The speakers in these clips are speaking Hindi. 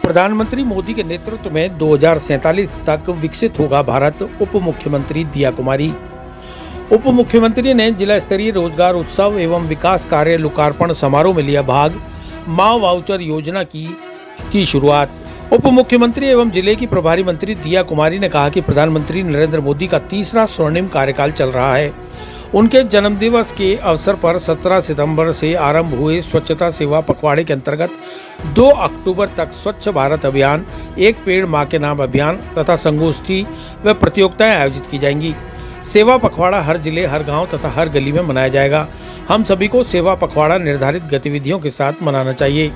प्रधानमंत्री मोदी के नेतृत्व में 2047 तक विकसित होगा भारत, उप मुख्यमंत्री दिया कुमारी। उप मुख्यमंत्री ने जिला स्तरीय रोजगार उत्सव एवं विकास कार्य लोकार्पण समारोह में लिया भाग। माँ वाउचर योजना की शुरुआत। उप मुख्यमंत्री एवं जिले की प्रभारी मंत्री दिया कुमारी ने कहा कि प्रधानमंत्री नरेंद्र मोदी का तीसरा स्वर्णिम कार्यकाल चल रहा है। उनके जन्मदिवस के अवसर पर 17 सितंबर से आरंभ हुए स्वच्छता सेवा पखवाड़े के अंतर्गत 2 अक्टूबर तक स्वच्छ भारत अभियान, एक पेड़ मां के नाम अभियान तथा संगोष्ठी व प्रतियोगिताएं आयोजित की जाएंगी। सेवा पखवाड़ा हर जिले, हर गांव तथा हर गली में मनाया जाएगा। हम सभी को सेवा पखवाड़ा निर्धारित गतिविधियों के साथ मनाना चाहिए।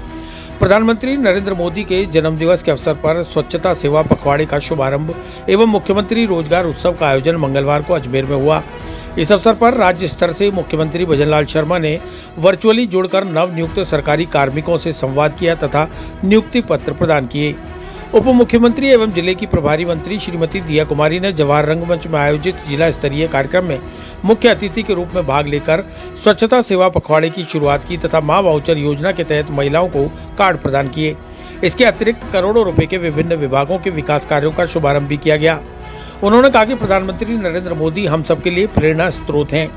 प्रधानमंत्री नरेंद्र मोदी के जन्मदिवस के अवसर पर स्वच्छता सेवा पखवाड़े का शुभारंभ एवं मुख्यमंत्री रोजगार उत्सव का आयोजन मंगलवार को अजमेर में हुआ। इस अवसर पर राज्य स्तर से मुख्यमंत्री भजनलाल शर्मा ने वर्चुअली जुड़कर नव नियुक्त सरकारी कार्मिकों से संवाद किया तथा नियुक्ति पत्र प्रदान किए। उप मुख्यमंत्री एवं जिले की प्रभारी मंत्री श्रीमती दिया कुमारी ने जवाहर रंगमंच में आयोजित जिला स्तरीय कार्यक्रम में मुख्य अतिथि के रूप में भाग लेकर स्वच्छता सेवा पखवाड़े की शुरुआत की तथा माँ वाउचर योजना के तहत महिलाओं को कार्ड प्रदान किए। इसके अतिरिक्त करोड़ों रुपए के विभिन्न विभागों के विकास कार्यों का शुभारंभ भी किया गया। उन्होंने कहा कि प्रधानमंत्री नरेंद्र मोदी हम सबके लिए प्रेरणा स्रोत हैं।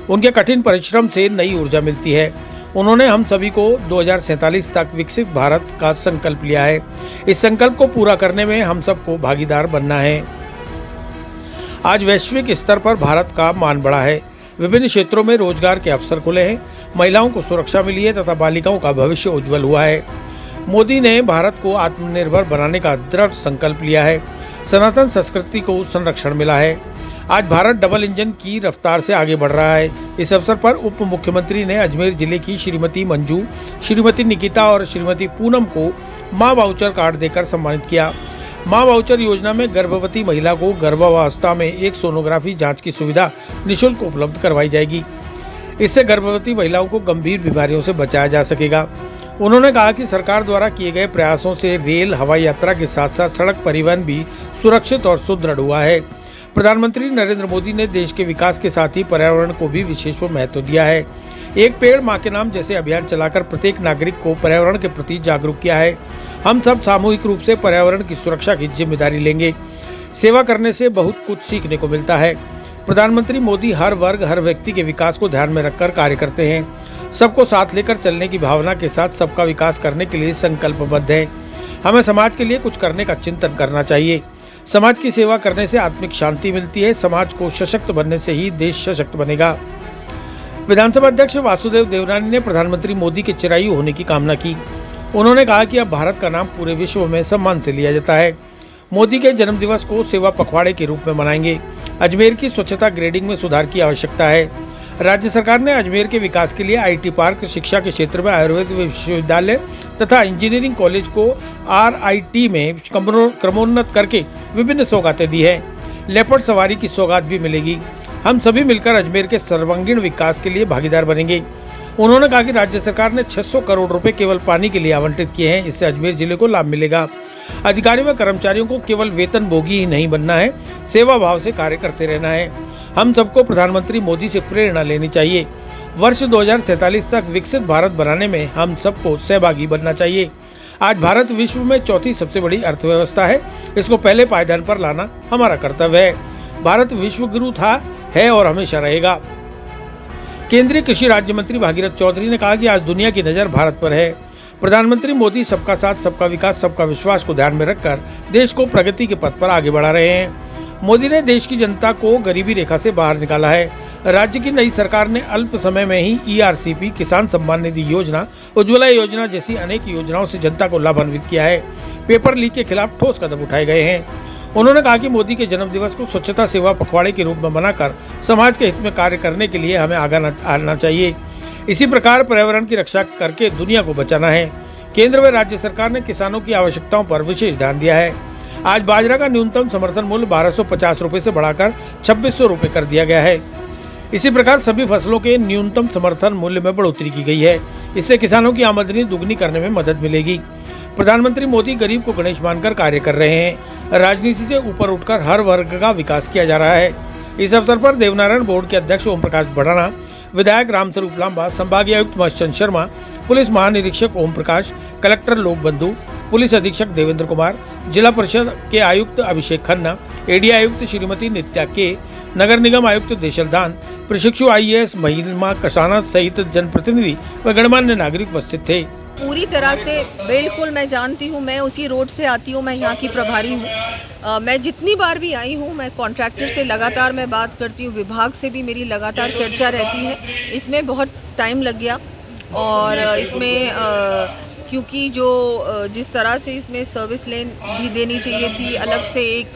उनके कठिन परिश्रम से नई ऊर्जा मिलती है। उन्होंने हम सभी को 2047 तक विकसित भारत का संकल्प लिया है। इस संकल्प को पूरा करने में हम सबको भागीदार बनना है। आज वैश्विक स्तर पर भारत का मान बढ़ा है। विभिन्न क्षेत्रों में रोजगार के अवसर खुले हैं, महिलाओं को सुरक्षा मिली है तथा बालिकाओं का भविष्य उज्जवल हुआ है। मोदी ने भारत को आत्मनिर्भर बनाने का दृढ़ संकल्प लिया है। सनातन संस्कृति को संरक्षण मिला है। आज भारत डबल इंजन की रफ्तार से आगे बढ़ रहा है। इस अवसर पर उप मुख्यमंत्री ने अजमेर जिले की श्रीमती मंजू, श्रीमती निकिता और श्रीमती पूनम को माँ वाउचर कार्ड देकर सम्मानित किया। माँ वाउचर योजना में गर्भवती महिला को गर्भावस्था में एक सोनोग्राफी जांच की सुविधा निःशुल्क उपलब्ध करवाई जाएगी। इससे गर्भवती महिलाओं को गंभीर बीमारियों से बचाया जा सकेगा। उन्होंने कहा कि सरकार द्वारा किए गए प्रयासों से रेल, हवाई यात्रा के साथ साथ सड़क परिवहन भी सुरक्षित और सुदृढ़ हुआ है। प्रधानमंत्री नरेंद्र मोदी ने देश के विकास के साथ ही पर्यावरण को भी विशेष महत्व दिया है। एक पेड़ मां के नाम जैसे अभियान चलाकर प्रत्येक नागरिक को पर्यावरण के प्रति जागरूक किया है। हम सब सामूहिक रूप से पर्यावरण की सुरक्षा की जिम्मेदारी लेंगे। सेवा करने से बहुत कुछ सीखने को मिलता है। प्रधानमंत्री मोदी हर वर्ग, हर व्यक्ति के विकास को ध्यान में रखकर कार्य करते हैं। सबको साथ लेकर चलने की भावना के साथ सबका विकास करने के लिए संकल्पबद्ध है। हमें समाज के लिए कुछ करने का चिंतन करना चाहिए। समाज की सेवा करने से आत्मिक शांति मिलती है। समाज को सशक्त बनने से ही देश सशक्त बनेगा। विधानसभा अध्यक्ष वासुदेव देवनानी ने प्रधानमंत्री मोदी के चिरायु होने की कामना की। उन्होंने कहा कि अब भारत का नाम पूरे विश्व में सम्मान से लिया जाता है। मोदी के जन्मदिवस को सेवा पखवाड़े के रूप में मनाएंगे। अजमेर की स्वच्छता ग्रेडिंग में सुधार की आवश्यकता है। राज्य सरकार ने अजमेर के विकास के लिए IT पार्क, शिक्षा के क्षेत्र में आयुर्वेद विश्वविद्यालय तथा इंजीनियरिंग कॉलेज को RIT में क्रमोन्नत करके विभिन्न सौगातें दी है। लेपर्ड सवारी की सौगात भी मिलेगी। हम सभी मिलकर अजमेर के सर्वांगीण विकास के लिए भागीदार बनेंगे। उन्होंने कहा कि राज्य सरकार ने 600 करोड़ रुपए केवल पानी के लिए आवंटित किए हैं। इससे अजमेर जिले को लाभ मिलेगा। अधिकारियों व कर्मचारियों को केवल वेतनभोगी ही नहीं बनना है, सेवा भाव से कार्य करते रहना है। हम सबको प्रधानमंत्री मोदी से प्रेरणा लेनी चाहिए। वर्ष 2047 तक विकसित भारत बनाने में हम सबको सहभागी बनना चाहिए। आज भारत विश्व में चौथी सबसे बड़ी अर्थव्यवस्था है। इसको पहले पायदान पर लाना हमारा कर्तव्य है। भारत विश्व गुरु था, है और हमेशा रहेगा। केंद्रीय कृषि राज्य मंत्री भागीरथ चौधरी ने कहा कि आज दुनिया की नजर भारत पर है। प्रधानमंत्री मोदी सबका साथ, सबका विकास, सबका विश्वास को ध्यान में रखकर देश को प्रगति के पथ पर आगे बढ़ा रहे हैं। मोदी ने देश की जनता को गरीबी रेखा से बाहर निकाला है। राज्य की नई सरकार ने अल्प समय में ही ERCP, किसान सम्मान निधि योजना, उज्ज्वला योजना जैसी अनेक योजनाओं से जनता को लाभान्वित किया है। पेपर लीक के खिलाफ ठोस कदम उठाए गए हैं। उन्होंने कहा कि मोदी के जन्मदिवस को स्वच्छता सेवा पखवाड़े के रूप में मनाकर समाज के हित में कार्य करने के लिए हमें आगे आना चाहिए। इसी प्रकार पर्यावरण की रक्षा करके दुनिया को बचाना है। केंद्र व राज्य सरकार ने किसानों की आवश्यकताओं पर विशेष ध्यान दिया है। आज बाजरा का न्यूनतम समर्थन मूल्य 1250 रुपए से बढ़ाकर 2600 रुपए कर दिया गया है। इसी प्रकार सभी फसलों के न्यूनतम समर्थन मूल्य में बढ़ोतरी की गई है। इससे किसानों की आमदनी दुगनी करने में मदद मिलेगी। प्रधानमंत्री मोदी गरीब को गणेश मानकर कार्य कर रहे हैं। राजनीति से ऊपर उठकर हर वर्ग का विकास किया जा रहा है। इस अवसर पर देवनारायण बोर्ड के अध्यक्ष ओम प्रकाश बढ़ाना, विधायक रामस्वरूप लांबा, संभागीय आयुक्त महेश चंद्र शर्मा, पुलिस महानिरीक्षक ओम प्रकाश, कलेक्टर लोक बंधु, पुलिस अधीक्षक देवेंद्र कुमार, जिला परिषद के आयुक्त अभिषेक खन्ना, एडी आयुक्त श्रीमती नित्या के, नगर निगम आयुक्त देशलदान, प्रशिक्षु IAS महिमा कसाना सहित जनप्रतिनिधि व गणमान्य नागरिक उपस्थित थे। पूरी तरह से बिल्कुल मैं जानती हूँ, मैं उसी रोड से आती हूँ, मैं यहाँ की प्रभारी हूँ। मैं जितनी बार भी आई हूँ, मैं कॉन्ट्रैक्टर से लगातार मैं बात करती हूँ, विभाग से भी मेरी लगातार चर्चा रहती है। इसमें बहुत टाइम लग गया और इसमें क्योंकि जिस तरह से इसमें सर्विस लेन भी देनी चाहिए थी, अलग से एक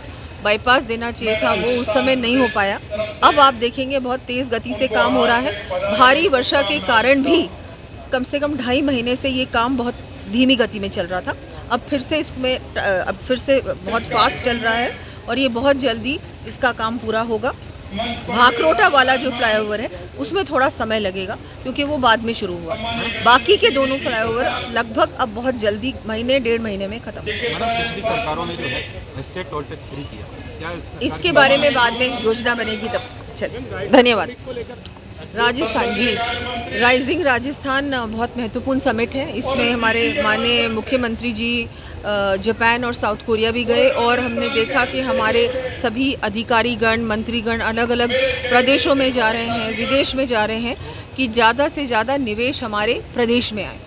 बाईपास देना चाहिए था, वो उस समय नहीं हो पाया। अब आप देखेंगे बहुत तेज़ गति से काम हो रहा है। भारी वर्षा के कारण भी कम से कम 2.5 महीने से ये काम बहुत धीमी गति में चल रहा था। अब फिर से बहुत फास्ट चल रहा है और ये बहुत जल्दी इसका काम पूरा होगा। भाखरोटा वाला जो फ्लाईओवर है उसमें थोड़ा समय लगेगा क्योंकि वो बाद में शुरू हुआ। बाकी के दोनों फ्लाईओवर लगभग अब बहुत जल्दी महीने 1.5 महीने में खत्म हो जाएगा। पिछली सरकारों ने जो है स्टेट टोल टैक्स फ्री किया, क्या इसके बारे में बाद में योजना बनेगी तब। चल, धन्यवाद। राजस्थान जी, राइजिंग राजस्थान बहुत महत्वपूर्ण समिट है। इसमें हमारे माननीय मुख्यमंत्री जी जापान और साउथ कोरिया भी गए और हमने देखा कि हमारे सभी अधिकारीगण, मंत्रीगण अलग अलग प्रदेशों में जा रहे हैं, विदेश में जा रहे हैं कि ज़्यादा से ज़्यादा निवेश हमारे प्रदेश में आए,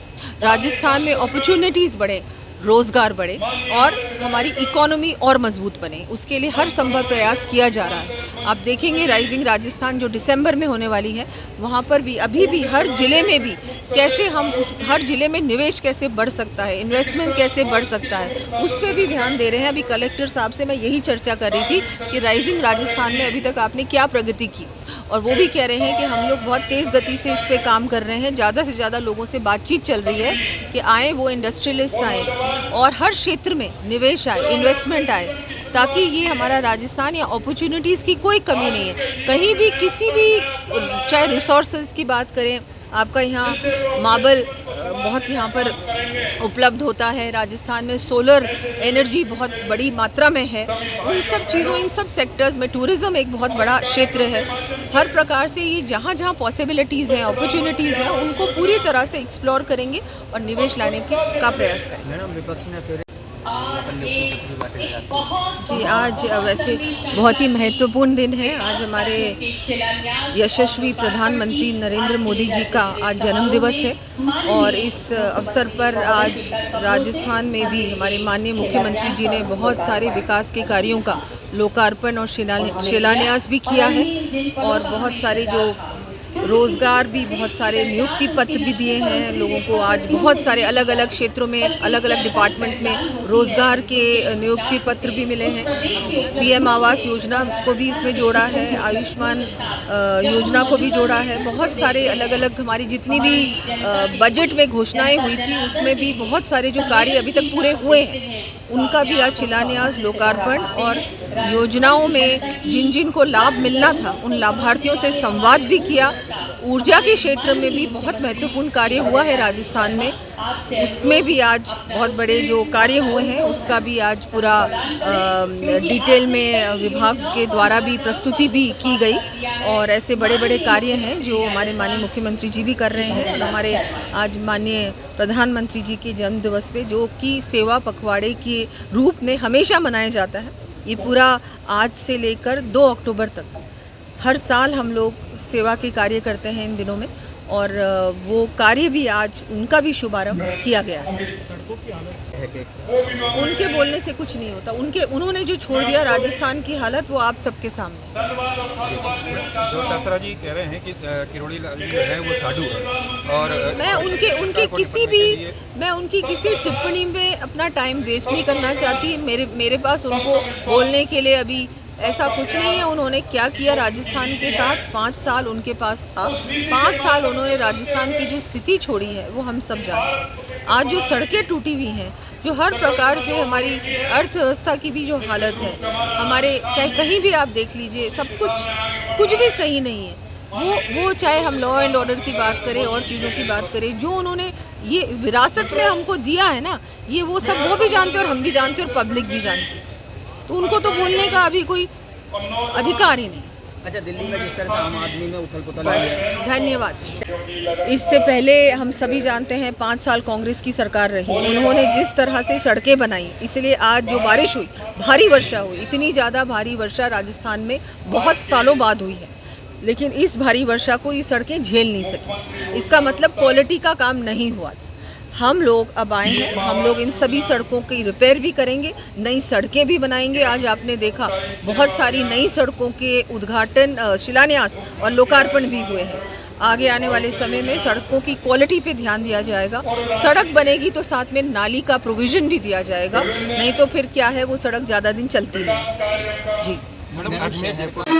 राजस्थान में अपॉर्चुनिटीज़ बढ़े, रोज़गार बढ़े और हमारी इकोनॉमी और मजबूत बने। उसके लिए हर संभव प्रयास किया जा रहा है। आप देखेंगे राइजिंग राजस्थान जो दिसंबर में होने वाली है, वहाँ पर भी अभी भी हर ज़िले में भी कैसे हर ज़िले में निवेश कैसे बढ़ सकता है, इन्वेस्टमेंट कैसे बढ़ सकता है, उस पर भी ध्यान दे रहे हैं। अभी कलेक्टर साहब से मैं यही चर्चा कर रही थी कि राइजिंग राजस्थान में अभी तक आपने क्या प्रगति की, और वो भी कह रहे हैं कि हम लोग बहुत तेज़ गति से इस पे काम कर रहे हैं। ज़्यादा से ज़्यादा लोगों से बातचीत चल रही है कि आए वो इंडस्ट्रियलिस्ट आए और हर क्षेत्र में निवेश आए, इन्वेस्टमेंट आए, ताकि ये हमारा राजस्थान या अपॉर्चुनिटीज़ की कोई कमी नहीं है। कहीं भी किसी भी, चाहे रिसोर्सेज की बात करें, आपका यहाँ मार्बल बहुत यहाँ पर उपलब्ध होता है, राजस्थान में सोलर एनर्जी बहुत बड़ी मात्रा में है। उन सब चीज़ों, इन सब सेक्टर्स में टूरिज़्म एक बहुत बड़ा क्षेत्र है। हर प्रकार से ये जहाँ जहाँ पॉसिबिलिटीज़ हैं, अपॉर्चुनिटीज़ हैं, उनको पूरी तरह से एक्सप्लोर करेंगे और निवेश लाने का प्रयास करेंगे। मैडम, विपक्ष ने फिर जी, आज वैसे बहुत ही महत्वपूर्ण दिन है। आज हमारे यशस्वी प्रधानमंत्री नरेंद्र मोदी जी का आज जन्म दिवस है और इस अवसर पर आज राजस्थान में भी हमारे माननीय मुख्यमंत्री जी ने बहुत सारे विकास के कार्यों का लोकार्पण और शिलान्यास भी किया है और बहुत सारे जो रोज़गार भी, बहुत सारे नियुक्ति पत्र भी दिए हैं लोगों को। आज बहुत सारे अलग अलग क्षेत्रों में, अलग अलग डिपार्टमेंट्स में रोज़गार के नियुक्ति पत्र भी मिले हैं। PM आवास योजना को भी इसमें जोड़ा है, आयुष्मान योजना को भी जोड़ा है। बहुत सारे अलग अलग हमारी जितनी भी बजट में घोषणाएं हुई थी उसमें भी बहुत सारे जो कार्य अभी तक पूरे हुए हैं उनका भी आज शिलान्यास, लोकार्पण और योजनाओं में जिन जिन को लाभ मिलना था उन लाभार्थियों से संवाद भी किया। ऊर्जा के क्षेत्र में भी बहुत महत्वपूर्ण कार्य हुआ है राजस्थान में, उसमें भी आज बहुत बड़े जो कार्य हुए हैं उसका भी आज पूरा डिटेल में विभाग के द्वारा भी प्रस्तुति भी की गई। और ऐसे बड़े बड़े कार्य हैं जो हमारे माननीय मुख्यमंत्री जी भी कर रहे हैं और हमारे आज माननीय प्रधानमंत्री जी के जन्म दिवस पे, जो कि सेवा पखवाड़े के रूप में हमेशा मनाया जाता है, ये पूरा आज से लेकर 2 अक्टूबर तक हर साल हम लोग सेवा के कार्य करते हैं इन दिनों में और वो कार्य भी आज उनका भी शुभारंभ किया गया है। उनके बोलने से कुछ नहीं होता, उन्होंने जो छोड़ दिया राजस्थान की हालत वो आप सबके सामने। जो दसरा जी कह रहे हैं कि किरोड़ी लाल जी है वो साधु है और मैं उनकी किसी टिप्पणी में अपना टाइम वेस्ट नहीं करना चाहती। मेरे पास उनको बोलने के लिए अभी ऐसा कुछ नहीं है। उन्होंने क्या किया राजस्थान के साथ, 5 साल उनके पास था, 5 साल उन्होंने राजस्थान की जो स्थिति छोड़ी है वो हम सब जानते हैं। आज जो सड़कें टूटी हुई हैं, जो हर प्रकार से हमारी अर्थव्यवस्था की भी जो हालत है, हमारे चाहे कहीं भी आप देख लीजिए, सब कुछ भी सही नहीं है। वो चाहे हम लॉ एंड ऑर्डर की बात करें और चीज़ों की बात करें, जो उन्होंने ये विरासत में हमको दिया है ना, ये वो सब वो भी जानते हैं और हम भी जानते हैं और पब्लिक भी जानती है। तो उनको तो बोलने का अभी कोई अधिकार ही नहीं। अच्छा, दिल्ली में जिस तरह से आम आदमी में उथल पुथल हुई है, धन्यवाद। इससे पहले हम सभी जानते हैं 5 साल कांग्रेस की सरकार रही, उन्होंने जिस तरह से सड़कें बनाई, इसलिए आज जो बारिश हुई, भारी वर्षा हुई, इतनी ज़्यादा भारी वर्षा राजस्थान में बहुत सालों बाद हुई है, लेकिन इस भारी वर्षा को ये सड़कें झेल नहीं सकी। इसका मतलब क्वालिटी का काम नहीं हुआ। हम लोग अब आए हैं, हम लोग इन सभी सड़कों की रिपेयर भी करेंगे, नई सड़कें भी बनाएंगे। आज आपने देखा बहुत सारी नई सड़कों के उद्घाटन, शिलान्यास और लोकार्पण भी हुए हैं। आगे आने वाले समय में सड़कों की क्वालिटी पे ध्यान दिया जाएगा। सड़क बनेगी तो साथ में नाली का प्रोविज़न भी दिया जाएगा, नहीं तो फिर क्या है, वो सड़क ज़्यादा दिन चलती नहीं। जी मैडम,